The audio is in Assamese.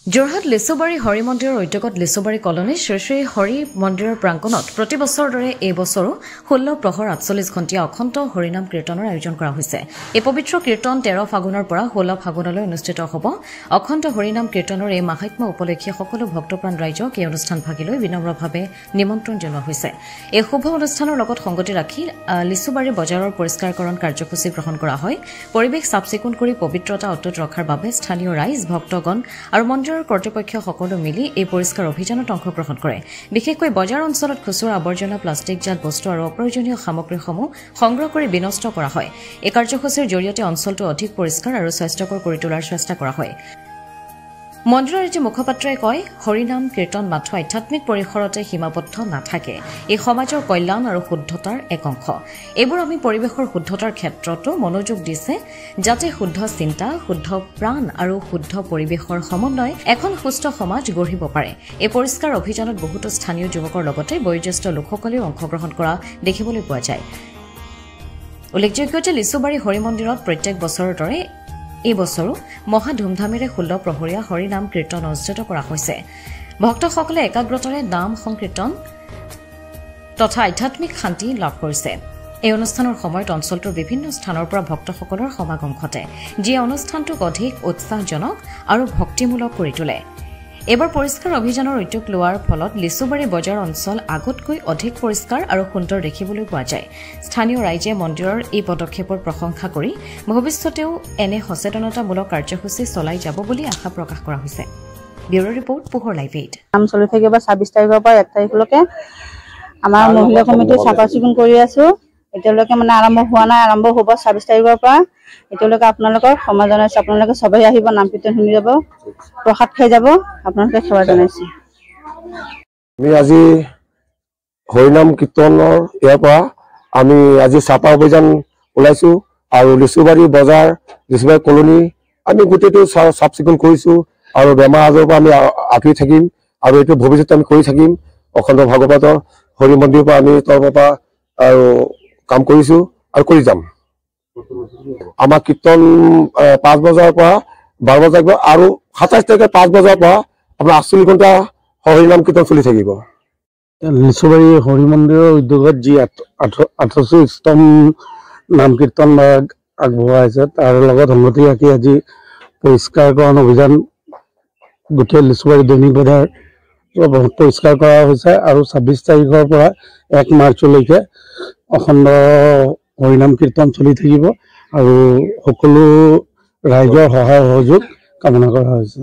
যোৰহাট লিচুবাৰী হৰি মন্দিৰৰ উদ্যোগত লিচুবাৰী কলনী শ্ৰী শ্ৰী হৰি মন্দিৰৰ প্ৰাংগণত প্ৰতি বছৰৰ দৰে এই বছৰো 16 প্ৰহৰ 48 ঘণ্টীয়া অখণ্ড হৰিনাম কীৰ্তনৰ আয়োজন কৰা হৈছে। এই পবিত্ৰ কীৰ্তন 13 ফাগুনৰ পৰা 16 ফাগুনলৈ অনুষ্ঠিত হ'ব। অখণ্ড হৰিনাম কীৰ্তনৰ এই মাহাত্ম্য উপলক্ষে সকলো ভক্তপ্ৰাণ ৰাইজক এই অনুষ্ঠান ভাগিলৈ বিনম্ৰভাৱে নিমন্ত্ৰণ জনোৱা হৈছে। এই শুভ অনুষ্ঠানৰ লগত সংগতি ৰাখি লিচুবাৰী বজাৰৰ পৰিষ্কাৰকৰণ কাৰ্যসূচী গ্ৰহণ কৰা হয়। পৰিৱেশ চাফ-চিকুণ কৰি পবিত্ৰতা অটুট ৰখাৰ বাবে স্থানীয় ৰাইজ ভক্তগণ আৰু মন্দিৰৰ কৰ্তৃপক্ষ সকলো মিলি এই পৰিষ্কাৰ অভিযানত অংশগ্ৰহণ কৰে। বিশেষকৈ বজাৰ অঞ্চলত খুচুৰা আৱৰ্জনা প্লাষ্টিকজাত বস্তু আৰু অপ্ৰয়োজনীয় সামগ্ৰীসমূহ সংগ্ৰহ কৰি বিনষ্ট কৰা হয়। এই কাৰ্যসূচীৰ জৰিয়তে অঞ্চলটো অধিক পৰিষ্কাৰ আৰু স্বাস্থ্যকৰ কৰি তোলাৰ চেষ্টা কৰা হয়। মন্দিৰৰ এটি মুখপাত্ৰই কয়, হৰিনাম কীৰ্তন মাথো আধ্যাত্মিক পৰিসৰতে সীমাবদ্ধ নাথাকে। এই সমাজৰ কল্যাণ আৰু শুদ্ধতাৰ এক অংশ। এইবোৰ আমি পৰিৱেশৰ শুদ্ধতাৰ ক্ষেত্ৰতো মনোযোগ দিছে, যাতে শুদ্ধ চিন্তা, শুদ্ধ প্ৰাণ আৰু শুদ্ধ পৰিৱেশৰ সমন্বয় এখন সুস্থ সমাজ গঢ়িব পাৰে। এই পৰিষ্কাৰ অভিযানত বহুতো স্থানীয় যুৱকৰ লগতে বয়োজ্যেষ্ঠ লোকসকলেও অংশগ্ৰহণ কৰা দেখিবলৈ পোৱা যায়। উল্লেখযোগ্য যে লিচুবাৰী হৰি মন্দিৰত প্ৰত্যেক বছৰৰ দৰে এই বছৰো মহা ধুমধামেৰে 16 প্ৰহৰীয়া হৰিনাম কীৰ্তন অনুষ্ঠিত কৰা হৈছে। ভক্তসকলে একাগ্ৰতাৰে নাম সংকীৰ্তন তথা আধ্যাত্মিক শান্তি লাভ কৰিছে। এই অনুষ্ঠানৰ সময়ত অঞ্চলটোৰ বিভিন্ন স্থানৰ পৰা ভক্তসকলৰ সমাগম ঘটে, যিয়ে অনুষ্ঠানটোক অধিক উৎসাহজনক আৰু ভক্তিমূলক কৰি তোলে। এইবাৰ পৰিষ্কাৰ অভিযানৰ উদ্যোগ লোৱাৰ ফলত লিচুবাৰী বজাৰ অঞ্চল আগতকৈ অধিক পৰিষ্কাৰ আৰু সুন্দৰ দেখিবলৈ পোৱা যায়। স্থানীয় ৰাইজে মন্দিৰৰ এই পদক্ষেপৰ প্ৰশংসা কৰি ভৱিষ্যতেও এনে সচেতনতামূলক কাৰ্যসূচী চলাই যাব বুলি আশা প্ৰকাশ কৰা হৈছে। ব্যুৰো ৰিপৰ্ট, পোহৰ লাইভ 8। কাম চলি থাকিব 26 তাৰিখৰ পৰা 1 তাৰিখলৈকে আমাৰ মহিলা কমিটি চাফা চিকুণ কৰি আছো। এতিয়ালৈকে মানে আৰম্ভ হোৱা নাই, আৰম্ভ হ'ব 26 তাৰিখৰ পৰা। এতিয়ালৈকে আপোনালোকৰ সমাজ জনাইছে, আপোনালোকে সবেই আহিব, নাম কীৰ্তন শুনি যাব, প্ৰসাদ খাই যাব, আপোনালোকে সেৱা জনাইছে। আমি আজি হৰিনাম কীৰ্তনৰ ইয়াৰ পৰা আমি আজি চাফা অভিযান ওলাইছো আৰু লিচুবাৰী বজাৰ, লিচুবাৰী কলনী আমি গোটেইটো চাফ চিকুণ কৰিছো আৰু বেমাৰ আজাৰৰ পৰা আমি আঁতৰি থাকিম আৰু এইটো ভৱিষ্যতে আমি কৰি থাকিম। অখণ্ড ভাগৱতৰ হৰি মন্দিৰৰ পৰা আমি তৰফৰ পৰা আৰু কাম কৰিছো আৰু কৰি যাম। আমাৰ কীৰ্তন 5 বজাৰ পৰা 12 বজাৰ আৰু 27 তাৰিখে 5 বজাৰ পৰা আপোনাৰ 48 ঘণ্টা হৰিনাম কীৰ্তন চলি থাকিব। লিচুবাৰী হৰি মন্দিৰৰ উদ্যোগত যি 28 স্তম নাম কীৰ্তন আগবঢ়োৱা হৈছে, তাৰ লগত সংগতি ৰাখি আজি পৰিষ্কাৰকৰণ অভিযান গোটেই লিচুবাৰী দৈনিক বজাৰ পৰিষ্কাৰ কৰা হৈছে আৰু 26 তাৰিখৰ পৰা 1 মাৰ্চলৈকে অখণ্ড হৰিনাম কীৰ্তন চলি থাকিব আৰু সকলো ৰাইজৰ সহায় সহযোগ কামনা কৰা হৈছে।